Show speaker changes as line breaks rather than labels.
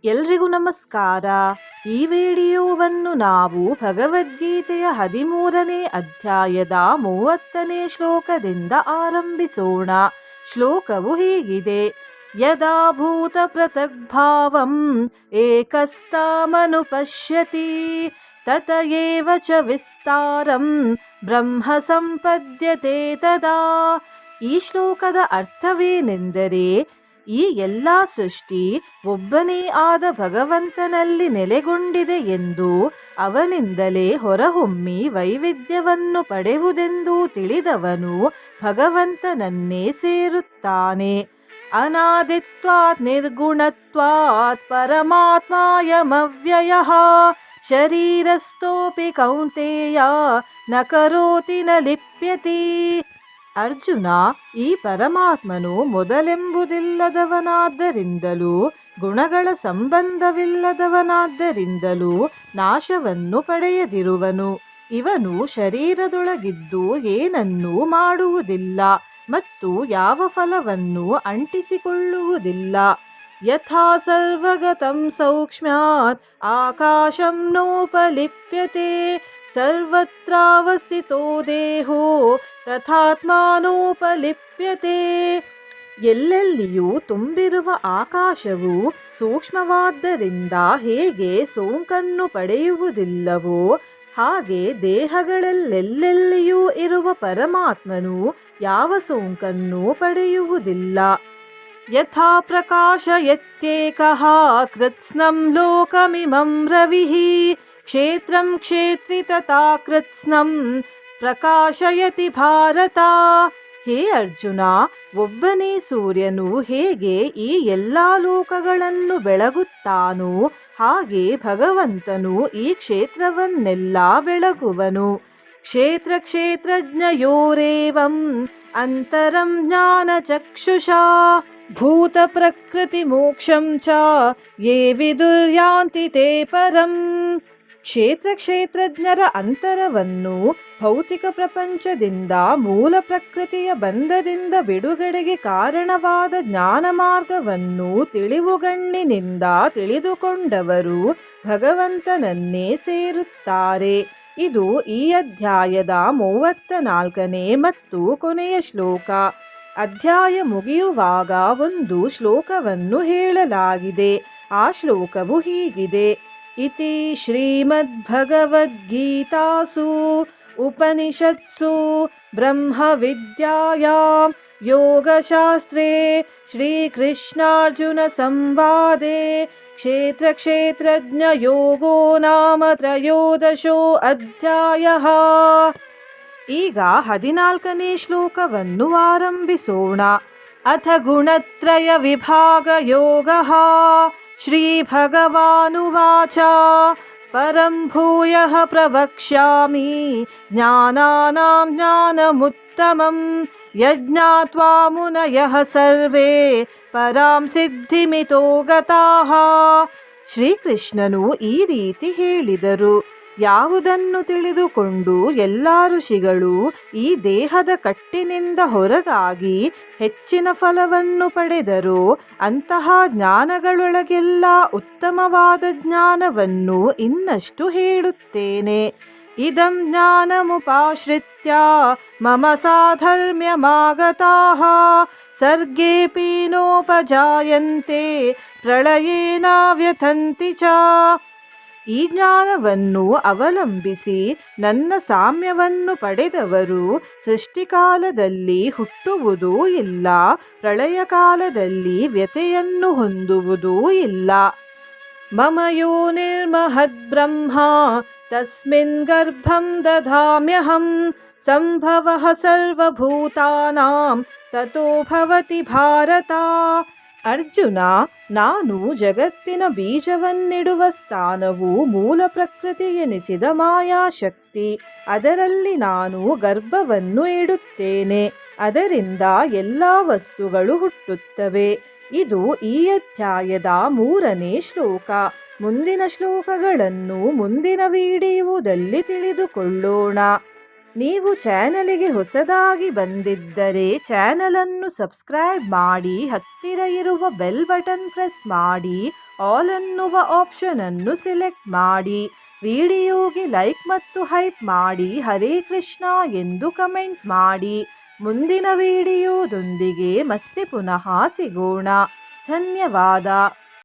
ಎಲ್ರಿಗೂ ನಮಸ್ಕಾರ. ಈ ವಿಡಿಯೋವನ್ನು ನಾವು ಭಗವದ್ಗೀತೆಯ 13ನೇ ಅಧ್ಯಾಯದ 30ನೇ ಶ್ಲೋಕದಿಂದ ಆರಂಭಿಸೋಣ. ಶ್ಲೋಕವು ಹೀಗಿದೆ: ಯದಾ ಭೂತ ಪೃಥಗ್ಭಾವಂ ಏಕಸ್ತಾಮನುಪಶ್ಯತಿ ತತ ಏವ ಚ ವಿಸ್ತಾರಂ ಬ್ರಹ್ಮ ಸಂಪದ್ಯತೆ ತದಾ. ಈ ಶ್ಲೋಕದ ಅರ್ಥವೇನೆಂದರೆ, ಈ ಎಲ್ಲ ಸೃಷ್ಟಿ ಒಬ್ಬನೇ ಆದ ಭಗವಂತನಲ್ಲಿ ನೆಲೆಗೊಂಡಿದೆ ಎಂದು, ಅವನಿಂದಲೇ ಹೊರಹೊಮ್ಮಿ ವೈವಿಧ್ಯವನ್ನು ಪಡೆಯುವುದೆಂದು ತಿಳಿದವನು ಭಗವಂತನನ್ನೇ ಸೇರುತ್ತಾನೆ. ಅನಾದಿತ್ವಾತ್ ನಿರ್ಗುಣತ್ವಾತ್ ಪರಮಾತ್ಮಾಯಮವ್ಯಯಃ ಶರೀರಸ್ಥೋಪಿ ಕೌಂತೇಯ ನ ಕರೋತಿ ನ ಲಿಪ್ಯತಿ. ಅರ್ಜುನ, ಈ ಪರಮಾತ್ಮನು ಮೊದಲೆಂಬುದಿಲ್ಲದವನಾದ್ದರಿಂದಲೂ ಗುಣಗಳ ಸಂಬಂಧವಿಲ್ಲದವನಾದ್ದರಿಂದಲೂ ನಾಶವನ್ನು ಪಡೆಯದಿರುವನು. ಇವನು ಶರೀರದೊಳಗಿದ್ದು ಏನನ್ನೂ ಮಾಡುವುದಿಲ್ಲ ಮತ್ತು ಯಾವ ಫಲವನ್ನು ಅಂಟಿಸಿಕೊಳ್ಳುವುದಿಲ್ಲ. ಯಥಾ ಸರ್ವಗತಂ ಸೌಕ್ಷ್ಮ್ಯಾತ್ ಆಕಾಶಂ ನೋಪಲಿಪ್ಯತೆ ಸರ್ವತ್ರಾವಸ್ಥಿತೋ ದೇಹೋ ತಥಾತ್ಮಾನೋಪಲಿಪ್ಯತೆ. ಎಲ್ಲೆಲ್ಲಿಯೂ ತುಂಬಿರುವ ಆಕಾಶವು ಸೂಕ್ಷ್ಮವಾದ್ದರಿಂದ ಹೇಗೆ ಸೋಂಕನ್ನು ಪಡೆಯುವುದಿಲ್ಲವೋ, ಹಾಗೆ ದೇಹಗಳಲ್ಲೆಲ್ಲೆಲ್ಲಿಯೂ ಇರುವ ಪರಮಾತ್ಮನು ಯಾವ ಸೋಂಕನ್ನೂ ಪಡೆಯುವುದಿಲ್ಲ. ಯಥಾ ಪ್ರಕಾಶಯತ್ಯೇಕಃ ಕೃತ್ಸ್ನಂ ಲೋಕಮಿಮಂ ರವಿಃ ಕ್ಷೇತ್ರಂ ಕ್ಷೇತ್ರಿ ತಥಾ ಕೃತ್ಸ್ನಂ ಪ್ರಕಾಶಯತಿ ಭಾರತ. ಹೇ ಅರ್ಜುನ, ಒಬ್ಬನೇ ಸೂರ್ಯನು ಹೇಗೆ ಈ ಎಲ್ಲ ಲೋಕಗಳನ್ನು ಬೆಳಗುತ್ತಾನೋ, ಹಾಗೆ ಭಗವಂತನು ಈ ಕ್ಷೇತ್ರವನ್ನೆಲ್ಲ ಬೆಳಗುವನು. ಕ್ಷೇತ್ರ ಕ್ಷೇತ್ರಜ್ಞಯೋರೇವಂ ಅಂತರಂ ಜ್ಞಾನ ಚಕ್ಷುಷಾ ಭೂತ ಪ್ರಕೃತಿ ಮೋಕ್ಷಂ ಚ ಯೇ ವಿದುರ್ಯಾಂತಿ ತೇ ಪರಂ. ಕ್ಷೇತ್ರ ಕ್ಷೇತ್ರಜ್ಞರ ಅಂತರವನ್ನು, ಭೌತಿಕ ಪ್ರಪಂಚದಿಂದ ಮೂಲ ಪ್ರಕೃತಿಯ ಬಂಧದಿಂದ ಬಿಡುಗಡೆಗೆ ಕಾರಣವಾದ ಜ್ಞಾನ ಮಾರ್ಗವನ್ನು ತಿಳಿವುಗಣ್ಣಿನಿಂದ ತಿಳಿದುಕೊಂಡವರು ಭಗವಂತನನ್ನೇ ಸೇರುತ್ತಾರೆ. ಇದು ಈ ಅಧ್ಯಾಯದ 34ನೇ ಮತ್ತು ಕೊನೆಯ ಶ್ಲೋಕ. ಅಧ್ಯಾಯ ಮುಗಿಯುವಾಗ ಒಂದು ಶ್ಲೋಕವನ್ನು ಹೇಳಲಾಗಿದೆ. ಆ ಶ್ಲೋಕವು ಹೀಗಿದೆ: ಇತಿ ಶ್ರೀಮದ್ಭಗವದ್ಗೀತಾಸು ಉಪನಿಷತ್ಸು ಬ್ರಹ್ಮವಿದ್ಯಾಯಾಂ ಯೋಗಶಾಸ್ತ್ರೇ ಶ್ರೀಕೃಷ್ಣಾರ್ಜುನ ಸಂವಾದೇ ಕ್ಷೇತ್ರ ಕ್ಷೇತ್ರಜ್ಞ ಯೋಗೋ ನಾಮ ತ್ರಯೋದಶೋ ಅಧ್ಯಾಯಃ. ಈಗ 14ನೇ ಶ್ಲೋಕವನ್ನು ಆರಂಭಿಸೋಣ. ಅಥ ಗುಣತ್ರಯ ವಿಭಾಗ ಯೋಗಃ. ಶ್ರೀ ಭಗವಾನುವಾಚ: ಪರಂ ಭೂಯಃ ಪ್ರವಕ್ಷ್ಯಾಮಿ ಜ್ಞಾನಾನಾಂ ಜ್ಞಾನಮುತ್ತಮಂ ಯಜ್ಞಾತ್ವಾ ಮುನಯಃ ಸರ್ವೇ ಪರಾಂ ಸಿದ್ಧಿಮಿತೋ ಗತಾಃ. ಶ್ರೀಕೃಷ್ಣನು ಈ ರೀತಿ ಹೇಳಿದರು: ಯಾವುದನ್ನು ತಿಳಿದುಕೊಂಡು ಎಲ್ಲ ಋಷಿಗಳು ಈ ದೇಹದ ಕಟ್ಟಿನಿಂದ ಹೊರಗಾಗಿ ಹೆಚ್ಚಿನ ಫಲವನ್ನು ಪಡೆದರೋ, ಅಂತಹ ಜ್ಞಾನಗಳೊಳಗೆಲ್ಲ ಉತ್ತಮವಾದ ಜ್ಞಾನವನ್ನು ಇನ್ನಷ್ಟು ಹೇಳುತ್ತೇನೆ. ಇದಂ ಜ್ಞಾನಮುಪಾಶ್ರಿತ್ಯ ಮಮ ಸಾಧರ್ಮ್ಯಮಾಗತಾಃ ಸರ್ಗೇಪಿ ನೋಪಜಾಯಂತೆ ಪ್ರಳಯೇನ ವ್ಯಥಂತಿ ಚ. ಈ ಜ್ಞಾನವನ್ನು ಅವಲಂಬಿಸಿ ನನ್ನ ಸಾಮ್ಯವನ್ನು ಪಡೆದವರು ಸೃಷ್ಟಿಕಾಲದಲ್ಲಿ ಹುಟ್ಟುವುದೂ ಇಲ್ಲ, ಪ್ರಳಯ ಕಾಲದಲ್ಲಿ ವ್ಯಥೆಯನ್ನು ಹೊಂದುವುದೂ ಇಲ್ಲ. ಮಮ ಯೋನಿರ್ಮಹದ್ ಬ್ರಹ್ಮ ತಸ್ಮಿನ್ ಗರ್ಭಂ ದಧಾಮ್ಯಹಂ ಸಂಭವಃ ಸರ್ವಭೂತಾನಾಂ ತತೋ ಭವತಿ ಭಾರತ. ಅರ್ಜುನ, ನಾನು ಜಗತ್ತಿನ ಬೀಜವನ್ನಿಡುವ ಸ್ಥಾನವು ಮೂಲ ಪ್ರಕೃತಿ ಎನಿಸಿದ ಮಾಯಾಶಕ್ತಿ. ಅದರಲ್ಲಿ ನಾನು ಗರ್ಭವನ್ನು ಇಡುತ್ತೇನೆ. ಅದರಿಂದ ಎಲ್ಲ ವಸ್ತುಗಳು ಹುಟ್ಟುತ್ತವೆ. ಇದು ಈ ಅಧ್ಯಾಯದ 3ನೇ ಶ್ಲೋಕ. ಮುಂದಿನ ಶ್ಲೋಕಗಳನ್ನು ಮುಂದಿನ ವಿಡಿಯೋದಲ್ಲಿ ತಿಳಿದುಕೊಳ್ಳೋಣ. ನೀವು ಚಾನಲಿಗೆ ಹೊಸದಾಗಿ ಬಂದಿದ್ದರೆ ಚಾನಲನ್ನು ಸಬ್ಸ್ಕ್ರೈಬ್ ಮಾಡಿ, ಹತ್ತಿರ ಇರುವ ಬೆಲ್ ಬಟನ್ ಪ್ರೆಸ್ ಮಾಡಿ ಆಲ್ ಅನ್ನುವ ಆಪ್ಷನ್ ಅನ್ನು ಸೆಲೆಕ್ಟ್ ಮಾಡಿ. ವಿಡಿಯೋಗೆ ಲೈಕ್ ಮತ್ತು ಹೈಪ್ ಮಾಡಿ. ಹರೇ ಕೃಷ್ಣ ಎಂದು ಕಮೆಂಟ್ ಮಾಡಿ. ಮುಂದಿನ ವಿಡಿಯೋದೊಂದಿಗೆ ಮತ್ತೆ ಪುನಃ ಸಿಗೋಣ. ಧನ್ಯವಾದ.